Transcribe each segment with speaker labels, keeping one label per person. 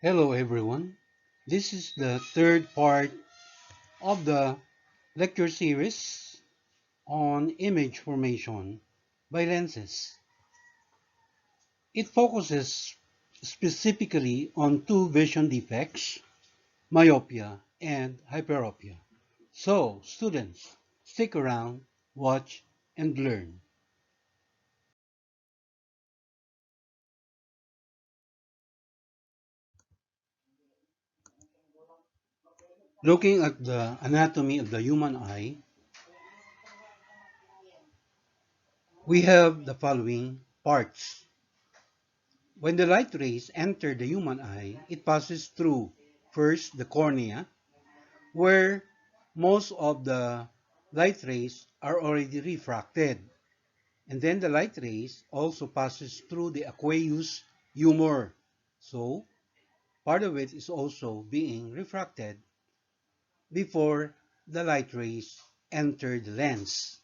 Speaker 1: Hello everyone. This is the third part of the lecture series on image formation by lenses. It focuses specifically on two vision defects, myopia and hyperopia. So, students, stick around, watch, and learn. Looking at the anatomy of the human eye, we have the following parts. When the light rays enter the human eye, it passes through first the cornea, where most of the light rays are already refracted. And then the light rays also passes through the aqueous humor. So part of it is also being refracted before the light rays enter the lens.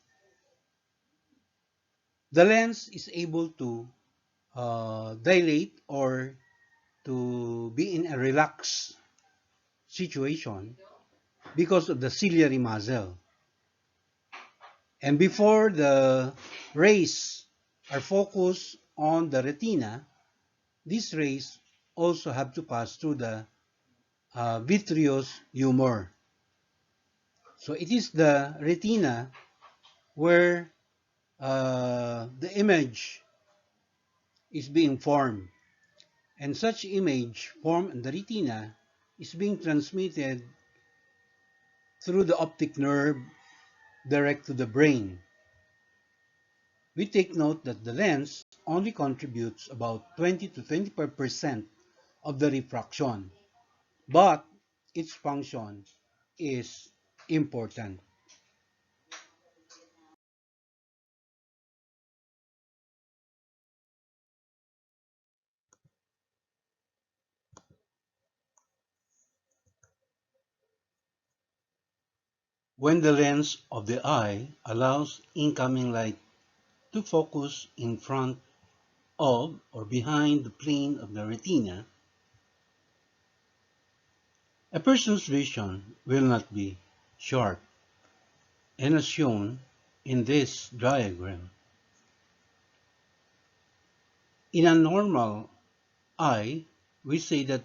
Speaker 1: The lens is able to dilate or to be in a relaxed situation because of the ciliary muscle. And before the rays are focused on the retina, these rays also have to pass through the vitreous humor. So it is the retina where the image is being formed. And such image formed in the retina is being transmitted through the optic nerve direct to the brain. We take note that the lens only contributes about 20 to 25% of the refraction, but its function is important. When the lens of the eye allows incoming light to focus in front of or behind the plane of the retina, a person's vision will not be sharp. And as shown in this diagram, in a normal eye, we say that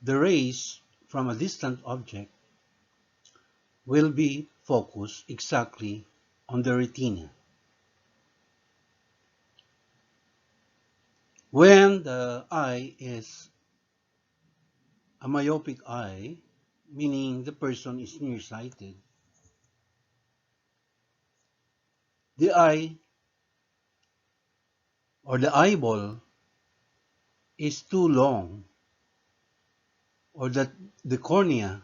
Speaker 1: the rays from a distant object will be focused exactly on the retina. When the eye is a myopic eye, meaning the person is nearsighted, the eye or the eyeball is too long, or that the cornea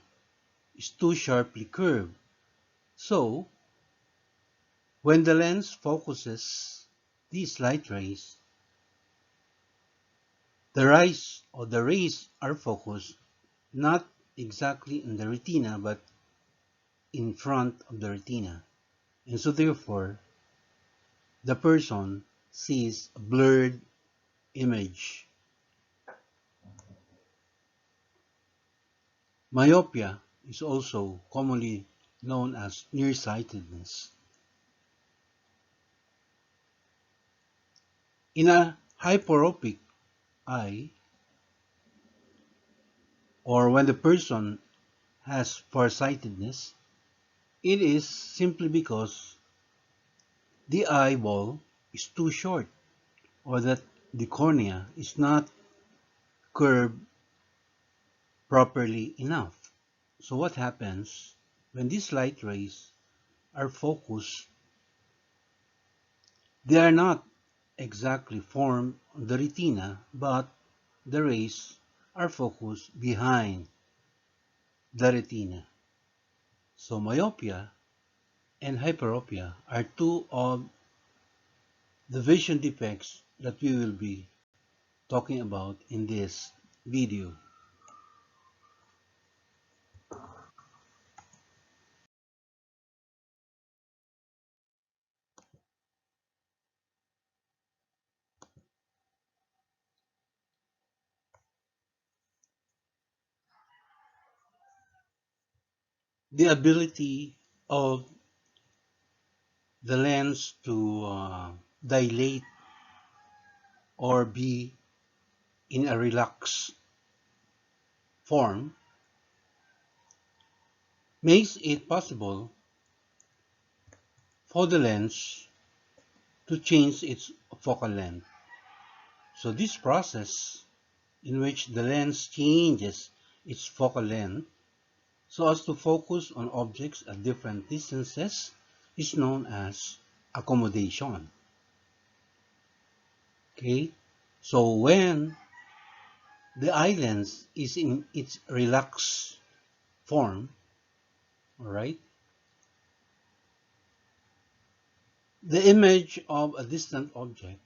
Speaker 1: is too sharply curved. So, when the lens focuses these light rays, the rays are focused not exactly in the retina but in front of the retina. And so therefore, the person sees a blurred image. Myopia is also commonly known as nearsightedness. In a hyperopic eye, or when the person has farsightedness, it is simply because the eyeball is too short, or that the cornea is not curved properly enough. So what happens when these light rays are focused? They are not exactly formed on the retina, but the rays are focused behind the retina. So myopia and hyperopia are two of the vision defects that we will be talking about in this video. the ability of the lens to dilate or be in a relaxed form makes it possible for the lens to change its focal length. So this process in which the lens changes its focal length so as to focus on objects at different distances is known as accommodation. Okay? So when the eye lens is in its relaxed form, all right, the image of a distant object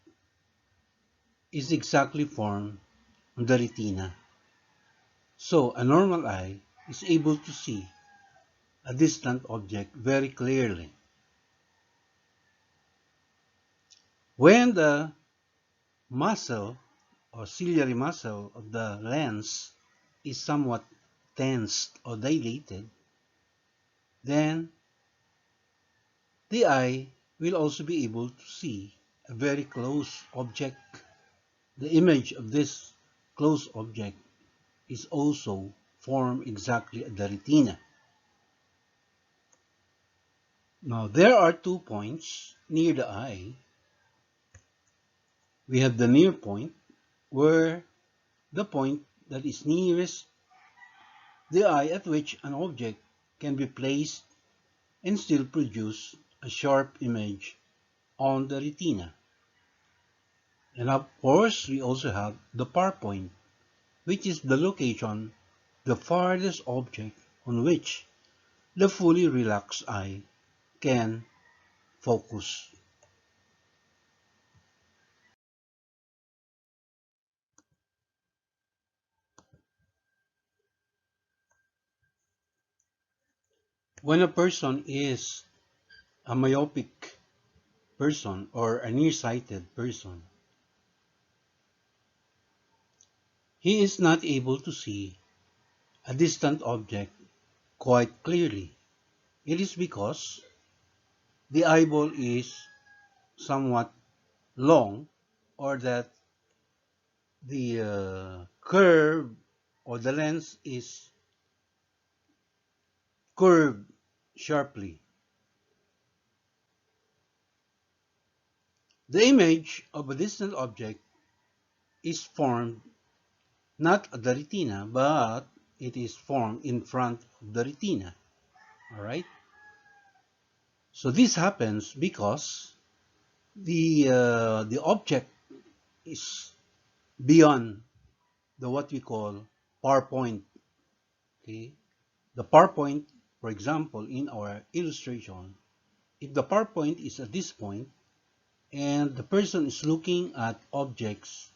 Speaker 1: is exactly formed on the retina. So a normal eye is able to see a distant object very clearly. When the muscle or ciliary muscle of the lens is somewhat tensed or dilated, then the eye will also be able to see a very close object. The image of this close object is also formed exactly at the retina. Now there are 2 points near the eye. We have the near point, where the point that is nearest the eye at which an object can be placed and still produce a sharp image on the retina. And of course, we also have the far point, which is the location, the farthest object on which the fully relaxed eye can focus. When a person is a myopic person or a nearsighted person, he is not able to see a distant object quite clearly. It is because the eyeball is somewhat long, or that the curve or the lens is curved sharply. The image of a distant object is formed not at the retina, but it is formed in front of the retina. All right. So this happens because the object is beyond the what we call par point. Okay. The par point, for example, in our illustration, if the par point is at this point and the person is looking at objects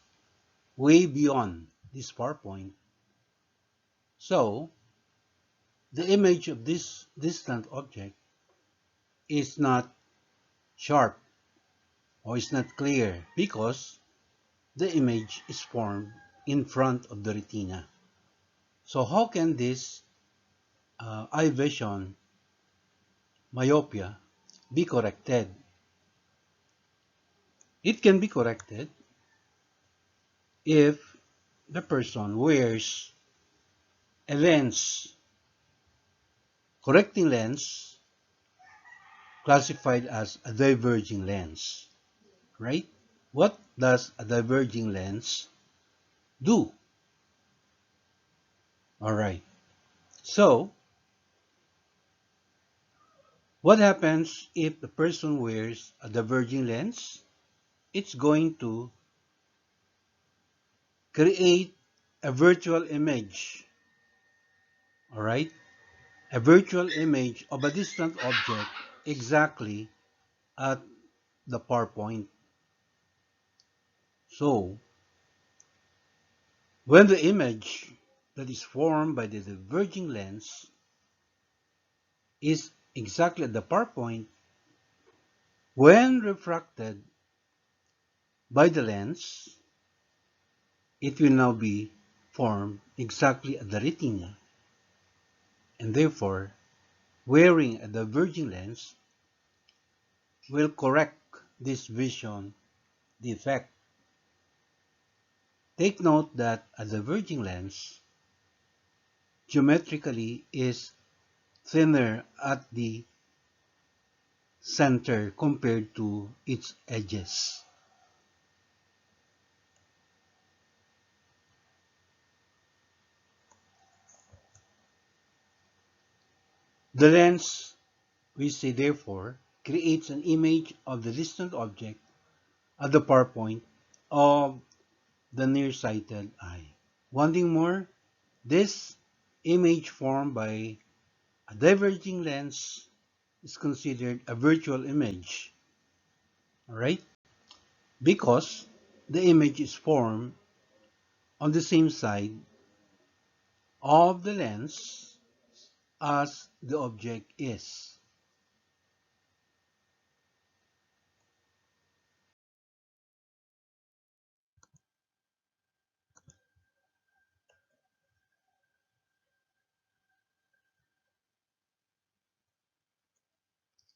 Speaker 1: way beyond this par point, so the image of this distant object is not sharp or is not clear because the image is formed in front of the retina. So how can this eye vision myopia be corrected? It can be corrected if the person wears a lens, correcting lens, classified as a diverging lens, right? What does a diverging lens do? All right. So, what happens if the person wears a diverging lens? It's going to create a virtual image, all right? A virtual image of a distant object exactly at the par point. So, when the image that is formed by the diverging lens is exactly at the par point, when refracted by the lens, it will now be formed exactly at the retina, and therefore wearing a diverging lens will correct this vision defect. Take note that a diverging lens geometrically is thinner at the center compared to its edges. The lens, we say therefore, creates an image of the distant object at the far point of the nearsighted eye. Wanting more, this image formed by a diverging lens is considered a virtual image, alright? Because the image is formed on the same side of the lens as the object is.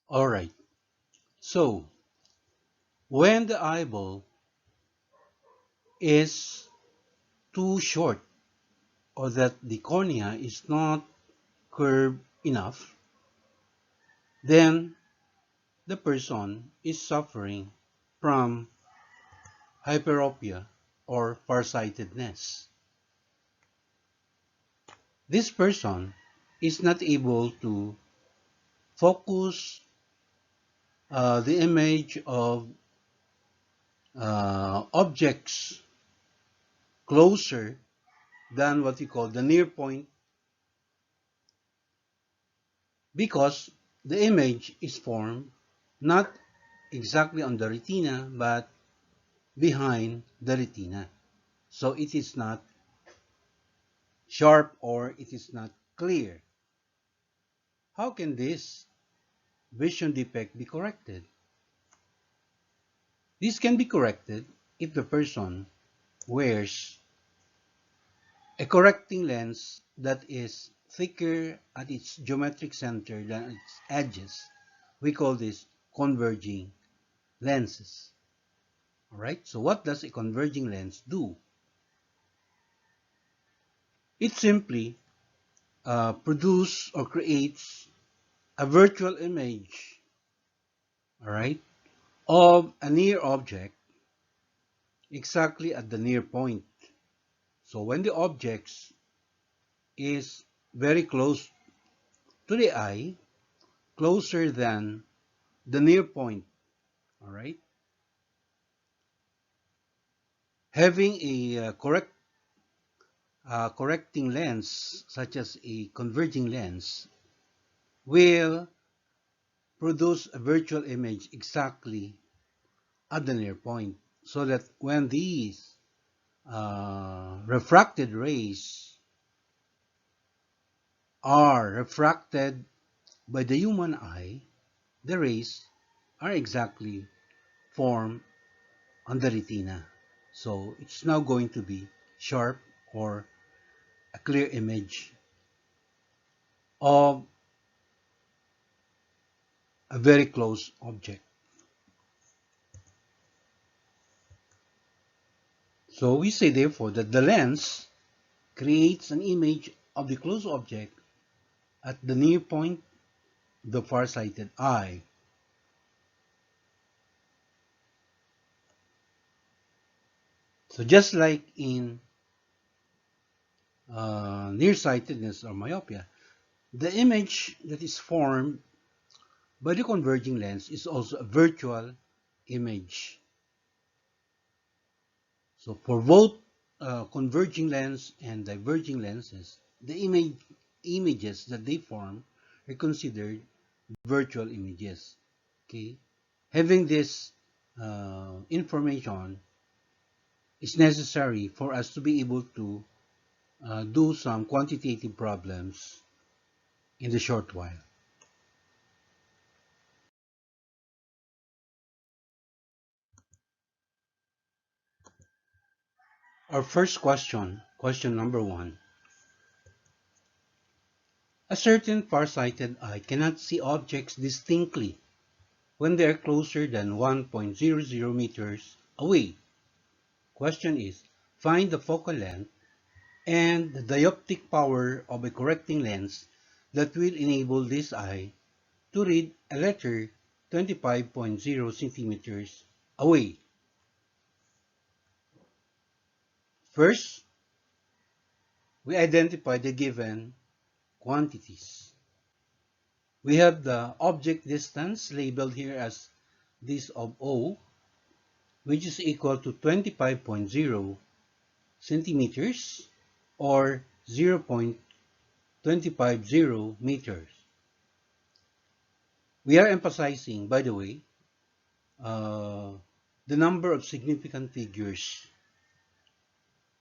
Speaker 1: Alright, so when the eyeball is too short or that the cornea is not curved enough, then the person is suffering from hyperopia or farsightedness. This person is not able to focus the image of objects closer than what we call the near point because the image is formed not exactly on the retina but behind the retina. So it is not sharp or it is not clear. How can this vision defect be corrected? This can be corrected if the person wears a correcting lens that is thicker at its geometric center than its edges. We call this converging lenses. Alright, so what does a converging lens do? It simply produces or creates a virtual image, alright, of a near object exactly at the near point. So when the object is very close to the eye, closer than the near point, alright, having a correcting lens, such as a converging lens, will produce a virtual image exactly at the near point, so that when these refracted rays are refracted by the human eye, the rays are exactly formed on the retina. So it's now going to be sharp or a clear image of a very close object. So we say therefore that the lens creates an image of the close object at the near point of the far-sighted eye. So just like in nearsightedness or myopia, the image that is formed by the converging lens is also a virtual image. So for both converging lens and diverging lenses, the images that they form are considered virtual images. Okay, having this information is necessary for us to be able to do some quantitative problems in the short while. Our first question, question number one. A certain far-sighted eye cannot see objects distinctly when they are closer than 1.00 meters away. Question is, find the focal length and the dioptic power of a correcting lens that will enable this eye to read a letter 25.0 centimeters away. First, we identify the given quantities. We have the object distance labeled here as this of O, which is equal to 25.0 centimeters or 0.250 meters. We are emphasizing, by the way, the number of significant figures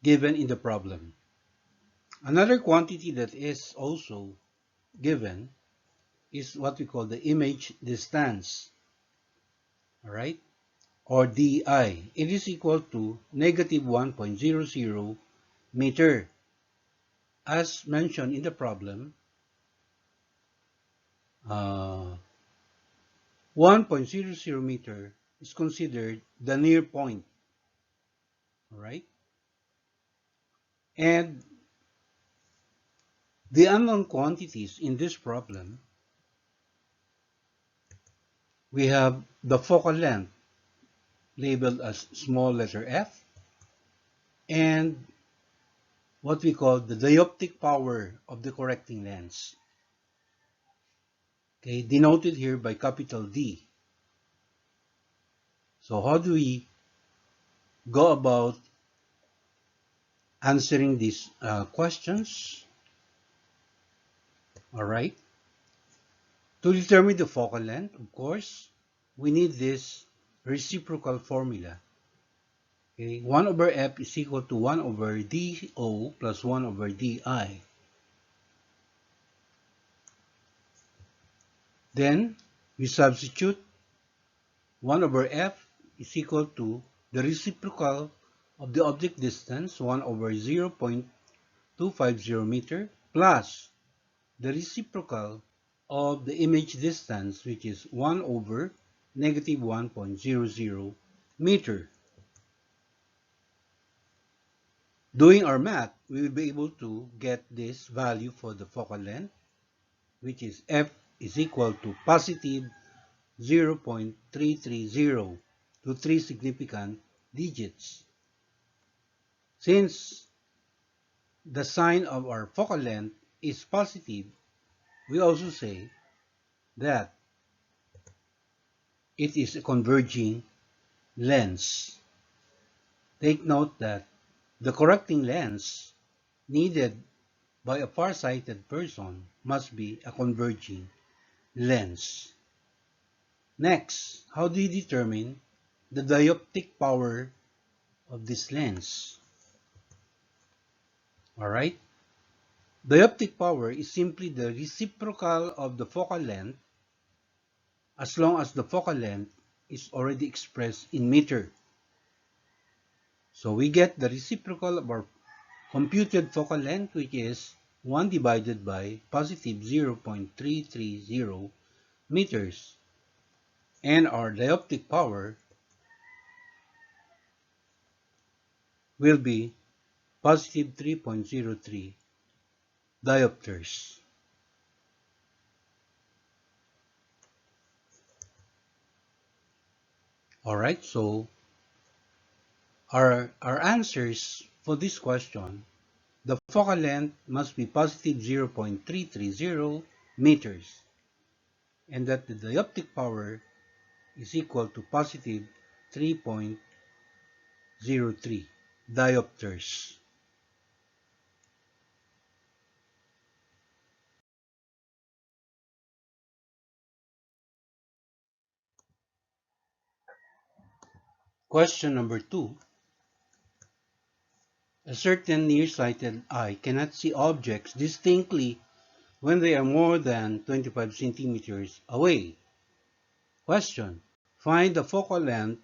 Speaker 1: given in the problem. Another quantity that is also given is what we call the image distance, all right, or DI. It is equal to negative 1.00 meter. As mentioned in the problem, 1.00 meter is considered the near point, all right? And the unknown quantities in this problem, we have the focal length labeled as small letter f, and what we call the dioptic power of the correcting lens, okay, denoted here by capital D. So how do we go about answering these questions? All right. To determine the focal length, of course, we need this reciprocal formula. Okay, 1 over f is equal to 1 over do plus 1 over di. Then we substitute 1 over f is equal to the reciprocal of the object distance, 1 over 0.250 meter, plus the reciprocal of the image distance, which is 1 over negative 1.00 meter. Doing our math, we will be able to get this value for the focal length, which is f is equal to positive 0.330 to 3 significant digits. Since the sign of our focal length is positive, we also say that it is a converging lens. Take note that the correcting lens needed by a far-sighted person must be a converging lens. Next, how do you determine the dioptic power of this lens? Alright, dioptic power is simply the reciprocal of the focal length as long as the focal length is already expressed in meter. So we get the reciprocal of our computed focal length, which is 1 divided by positive 0.330 meters. And our dioptic power will be positive 3.03 diopters. Alright, so our answers for this question, the focal length must be positive 0.330 meters, and that the dioptic power is equal to positive 3.03 diopters. Question number 2. A certain nearsighted eye cannot see objects distinctly when they are more than 25 centimeters away. Question. Find the focal length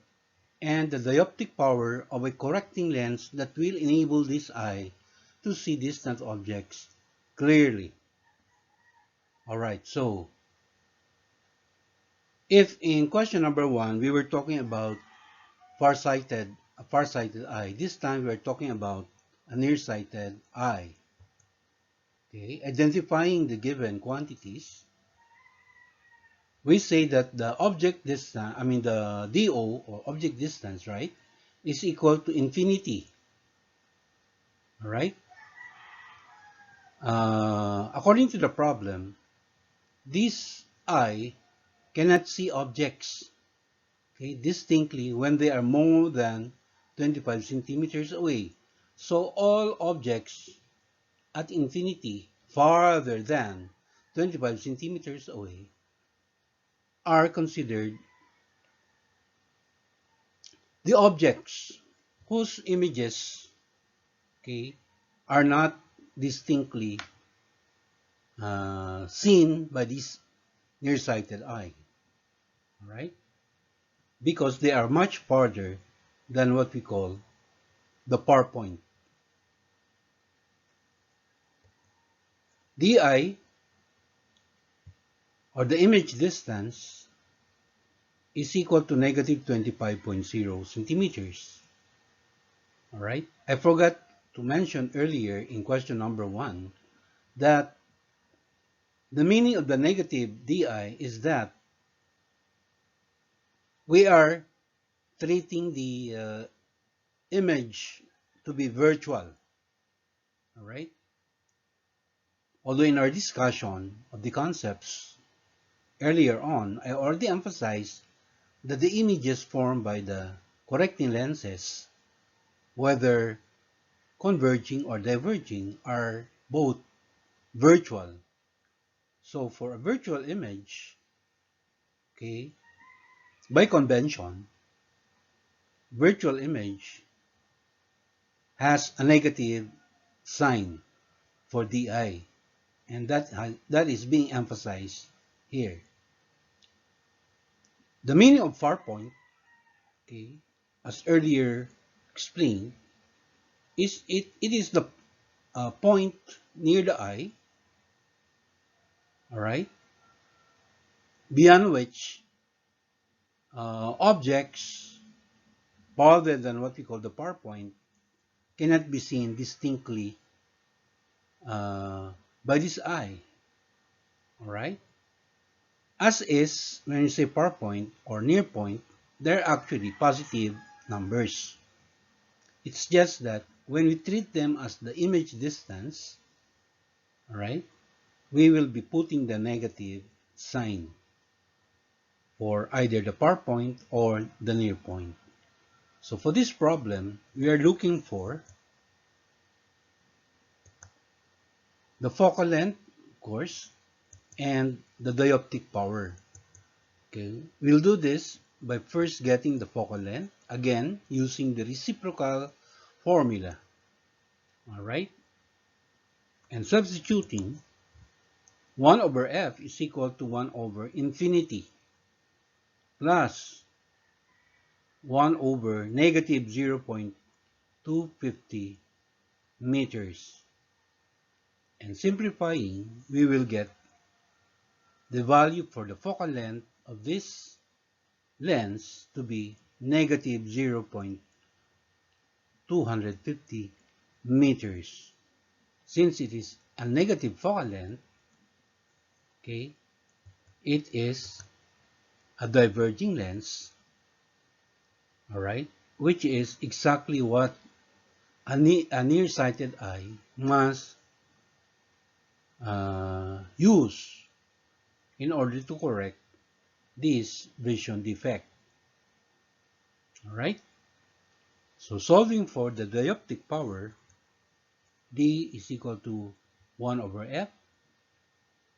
Speaker 1: and the dioptic power of a correcting lens that will enable this eye to see distant objects clearly. Alright, so if in question number 1 we were talking about a far-sighted eye, this time we are talking about a nearsighted eye. Okay, identifying the given quantities, we say that the object distance, the DO or object distance, right, is equal to infinity. All right. According to the problem, this eye cannot see objects, okay, distinctly when they are more than 25 centimeters away. So all objects at infinity farther than 25 centimeters away are considered the objects whose images, okay, are not distinctly seen by this nearsighted eye, right? Because they are much farther than what we call the far point. Di, or the image distance, is equal to negative 25.0 centimeters. All right. I forgot to mention earlier in question number 1 that the meaning of the negative di is that we are treating the image to be virtual. All right. Although in our discussion of the concepts earlier on, I already emphasized that the images formed by the correcting lenses, whether converging or diverging, are both virtual. So for a virtual image, okay, by convention, virtual image has a negative sign for di, and that is being emphasized here. The meaning of far point, okay, as earlier explained, is it is the point near the eye, all right, beyond which objects farther than what we call the far point cannot be seen distinctly by this eye, all right. As is, when you say far point or near point, they're actually positive numbers. It's just that when we treat them as the image distance, all right, we will be putting the negative sign for either the far point or the near point. So for this problem, we are looking for the focal length, of course, and the dioptic power. Okay, we'll do this by first getting the focal length, again using the reciprocal formula. All right, and substituting 1 over f is equal to 1 over infinity plus 1 over negative 0.250 meters. And simplifying, we will get the value for the focal length of this lens to be negative 0.250 meters. Since it is a negative focal length, okay, it is a diverging lens, all right, which is exactly what a nearsighted eye must use in order to correct this vision defect. All right. So solving for the dioptic power, D is equal to 1 over F,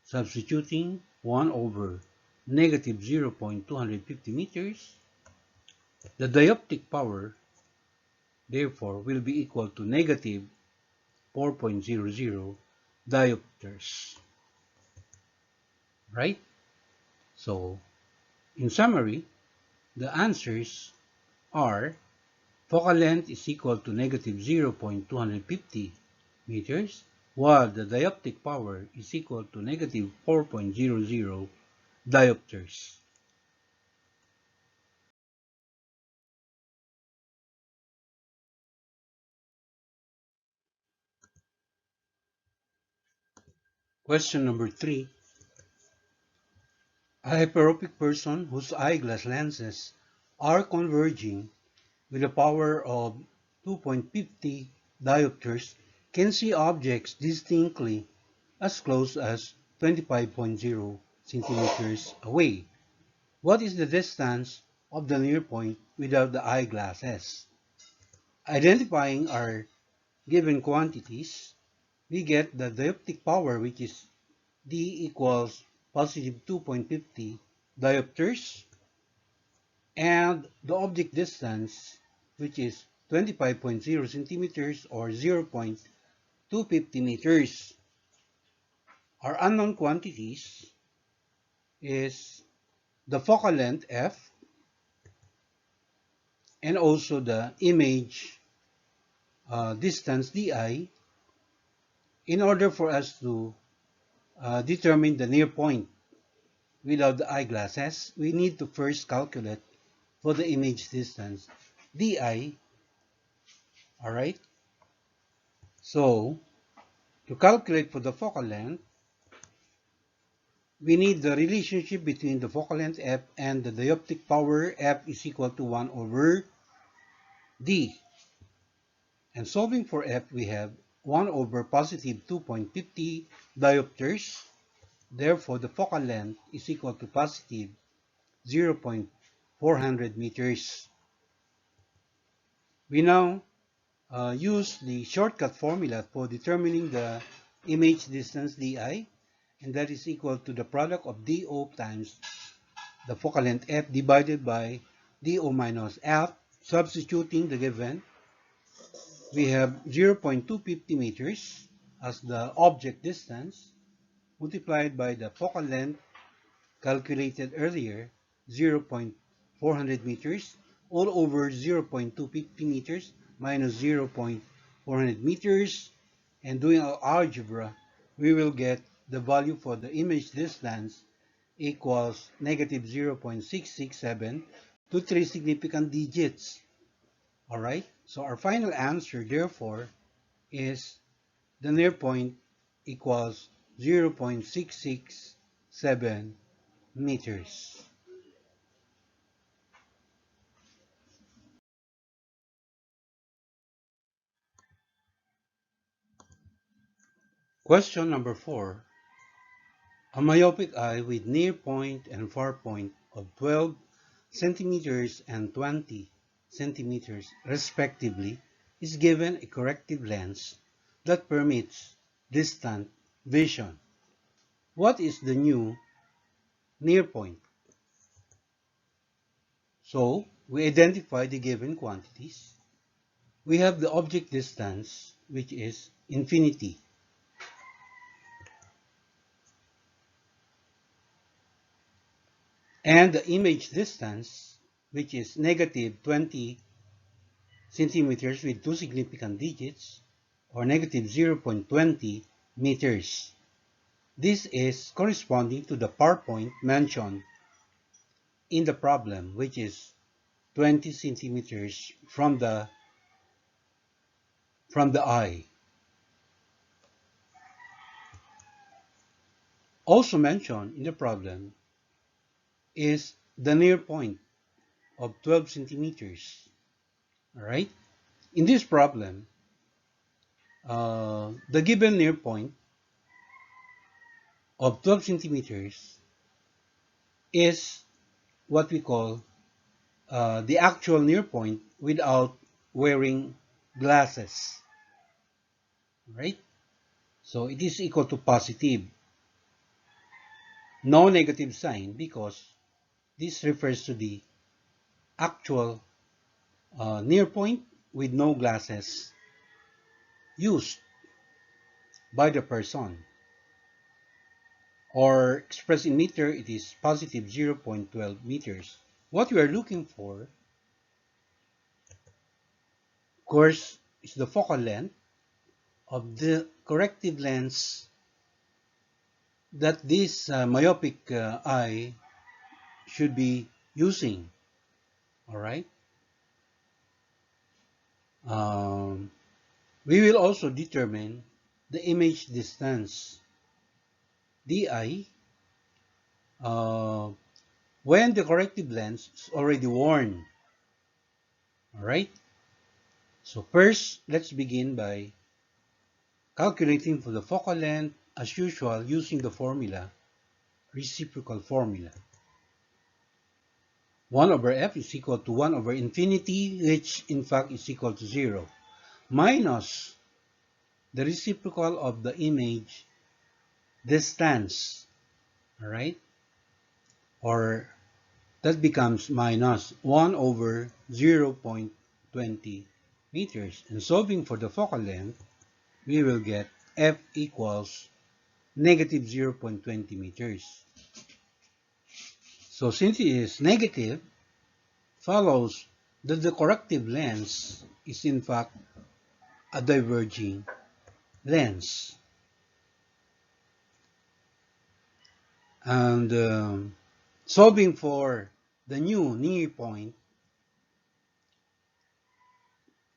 Speaker 1: substituting 1 over negative 0.250 meters. The dioptic power, therefore, will be equal to negative 4.00 diopters. Right? So, in summary, the answers are focal length is equal to negative 0.250 meters, while the dioptic power is equal to negative 4.00 diopters. Question number 3. A hyperopic person whose eyeglass lenses are converging with a power of 2.50 diopters can see objects distinctly as close as 25.0 centimeters away. What is the distance of the near point without the eyeglasses? Identifying our given quantities, we get the dioptic power, which is D equals positive 2.50 diopters, and the object distance, which is 25.0 centimeters or 0.250 meters. Our unknown quantities is the focal length f and also the image distance di. In order for us to determine the near point without the eyeglasses, we need to first calculate for the image distance di. Alright, so to calculate for the focal length, we need the relationship between the focal length f and the dioptic power f is equal to 1 over d. And solving for f, we have 1 over positive 2.50 diopters. Therefore, the focal length is equal to positive 0.400 meters. We now use the shortcut formula for determining the image distance di, and that is equal to the product of do times the focal length f divided by do minus f. Substituting the given, we have 0.250 meters as the object distance multiplied by the focal length calculated earlier, 0.400 meters, all over 0.250 meters minus 0.400 meters. And doing our algebra, we will get the value for the image distance equals negative 0.667 to 3 significant digits. Alright, so our final answer, therefore, is the near point equals 0.667 meters. Question number 4. A myopic eye with near point and far point of 12 centimeters and 20 centimeters respectively is given a corrective lens that permits distant vision. What is the new near point? So, we identify the given quantities. We have the object distance, which is infinity. And the image distance, which is negative 20 centimeters with 2 significant digits, or negative 0.20 meters. This is corresponding to the power point mentioned in the problem, which is 20 centimeters from the eye. Also mentioned in the problem is the near point of 12 centimeters. All right? In this problem, the given near point of 12 centimeters is what we call the actual near point without wearing glasses. Right? So it is equal to positive. No negative sign because this refers to the actual near point with no glasses used by the person. Or expressed in meter, it is positive 0.12 meters. What we are looking for, of course, is the focal length of the corrective lens that this myopic eye should be using. All right. Um, we will also determine the image distance, di, uh, when the corrective lens is already worn. All right. So first, let's begin by calculating for the focal length as usual using the formula, reciprocal formula. 1 over f is equal to 1 over infinity, which in fact is equal to 0, minus the reciprocal of the image distance, all right? Or that becomes minus 1 over 0.20 meters. And solving for the focal length, we will get f equals negative 0.20 meters. So since it is negative, follows that the corrective lens is in fact a diverging lens. And solving for the new near point,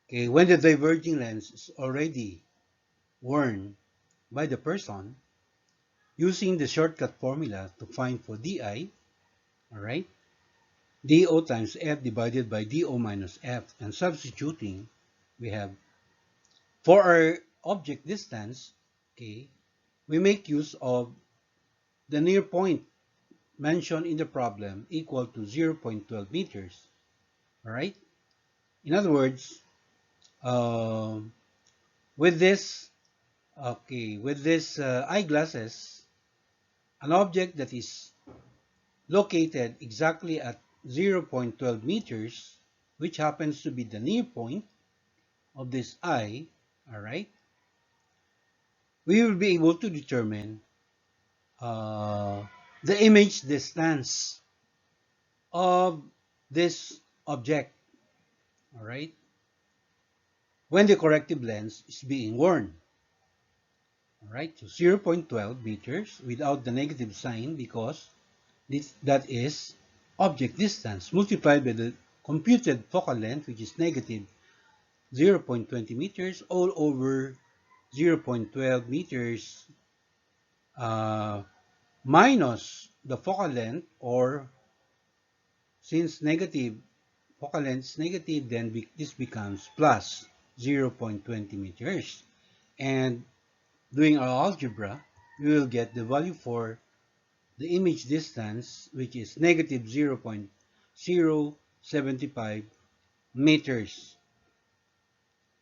Speaker 1: okay, when the diverging lens is already worn by the person, using the shortcut formula to find for di, all right, do times f divided by do minus f, and substituting, we have for our object distance, okay, we make use of the near point mentioned in the problem equal to 0.12 meters. All right. In other words, um, with this, okay, with this eyeglasses, an object that is located exactly at 0.12 meters, which happens to be the near point of this eye, all right, we will be able to determine uh, the image distance of this object, all right, when the corrective lens is being worn. All right, so 0.12 meters without the negative sign because that is object distance multiplied by the computed focal length, which is negative 0.20 meters all over 0.12 meters minus the focal length, or since negative focal length is negative, then this becomes plus 0.20 meters. And doing our algebra, we will get the value for the image distance, which is negative 0.075 meters.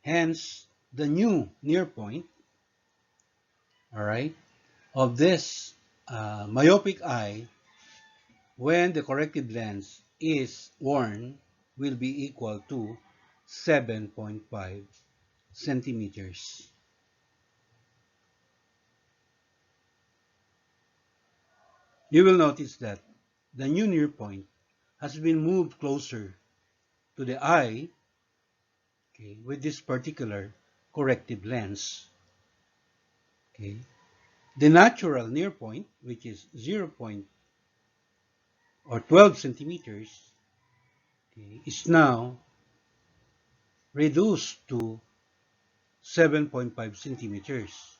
Speaker 1: Hence, the new near point, all right, of this myopic eye when the corrective lens is worn will be equal to 7.5 centimeters. You will notice that the new near point has been moved closer to the eye, okay, with this particular corrective lens. Okay. The natural near point, which is 0. Or 12 centimeters, okay, is now reduced to 7.5 centimeters.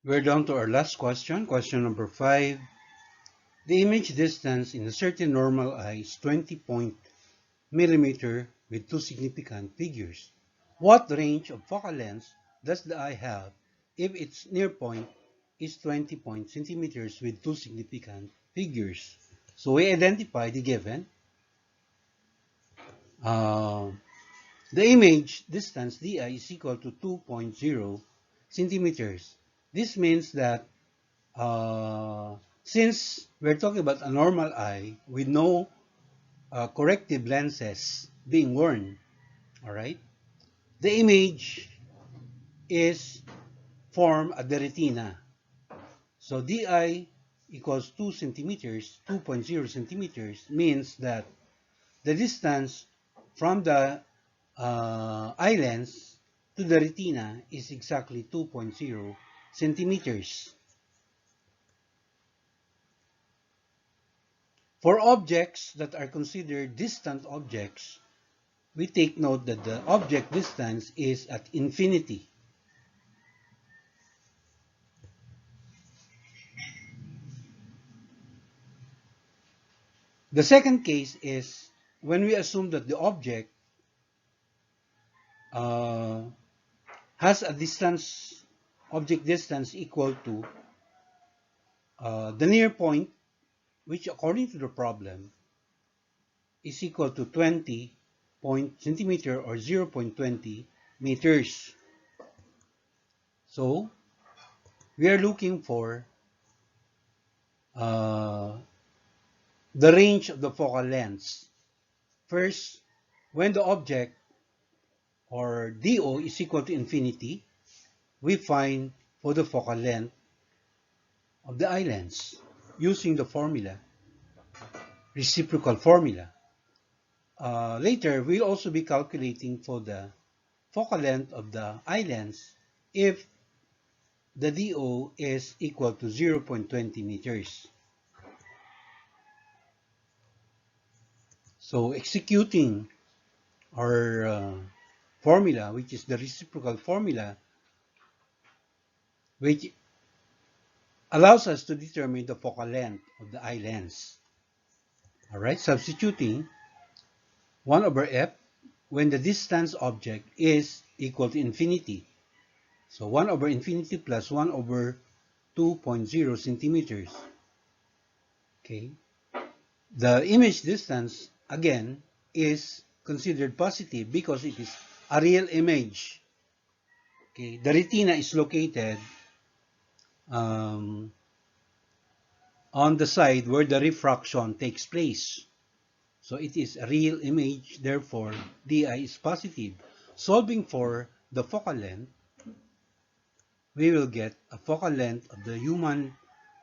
Speaker 1: We're down to our last question, question number 5. The image distance in a certain normal eye is 20 millimeter with two significant figures. What range of focal length does the eye have if its near point is 20 centimeters with two significant figures? So we identify the given. The image distance di is equal to 2.0 centimeters. This means that since we're talking about a normal eye with no corrective lenses being worn, all right, the image is formed at the retina. So di equals 2 centimeters, 2.0 centimeters means that the distance from the eye lens to the retina is exactly 2.0 centimeters. For objects that are considered distant objects, we take note that the object distance is at infinity. The second case is when we assume that the object uh, has a distance, object distance equal to the near point, which according to the problem is equal to 20 centimeter or 0.20 meters. So we are looking for uh, the range of the focal lengths. First, when the object or DO is equal to infinity, we find for the focal length of the eye lens using the formula, reciprocal formula. Later, we'll also be calculating for the focal length of the eye lens if the DO is equal to 0.20 meters. So executing our formula, which is the reciprocal formula, which allows us to determine the focal length of the eye lens. All right, substituting 1 over f when the distance object is equal to infinity. So 1 over infinity plus 1 over 2.0 centimeters. Okay. The image distance, again, is considered positive because it is a real image. Okay. The retina is located on the side where the refraction takes place. So it is a real image, therefore di is positive. Solving for the focal length, we will get a focal length of the human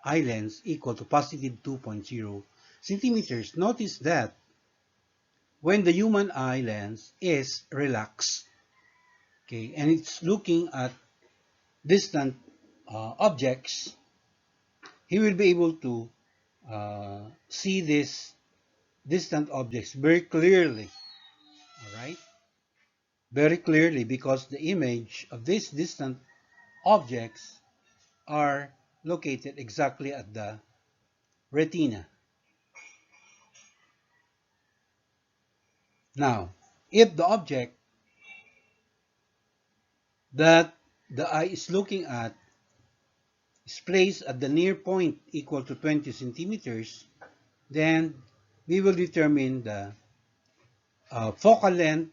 Speaker 1: eye lens equal to positive 2.0 centimeters. Notice that when the human eye lens is relaxed, okay, and it's looking at distant objects, he will be able to see these distant objects very clearly, all right? Very clearly because the image of these distant objects are located exactly at the retina. Now, if the object that the eye is looking at is placed at the near point equal to 20 centimeters, then we will determine the focal length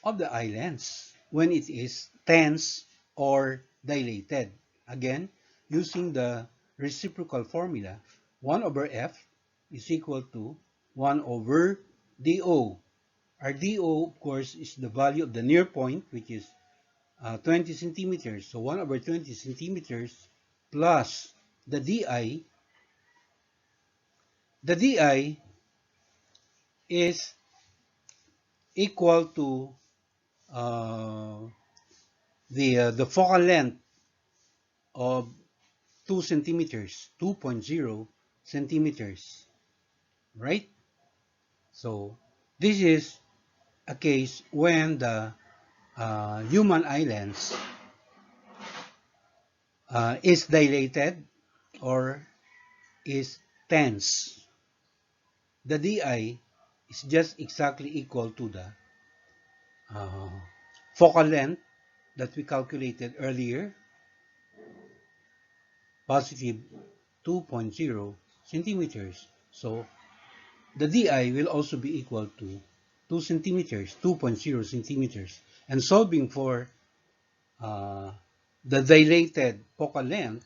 Speaker 1: of the eye lens when it is tense or dilated. Again, using the reciprocal formula, 1 over f is equal to 1 over dO. Our dO, of course, is the value of the near point, which is 20 centimeters. So 1 over 20 centimeters plus the di. The di is equal to the focal length of 2 centimeters, 2.0 centimeters, right? So this is a case when the human eye lens is dilated or is tense. The di is just exactly equal to the uh, focal length that we calculated earlier, positive 2.0 centimeters. So the di will also be equal to 2 centimeters, 2.0 centimeters. And solving for the dilated focal length,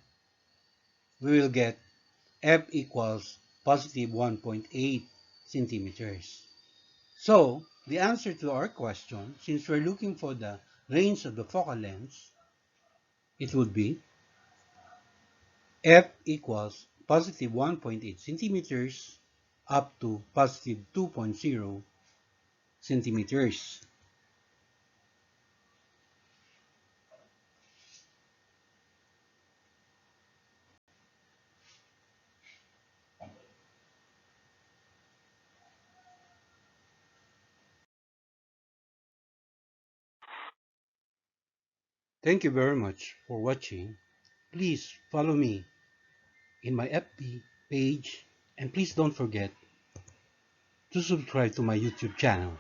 Speaker 1: we will get f equals positive 1.8 centimeters. So the answer to our question, since we're looking for the range of the focal length, it would be F equals positive 1.8 centimeters up to positive 2.0 centimeters. Thank you very much for watching. Please follow me in my FB page, and please don't forget to subscribe to my YouTube channel.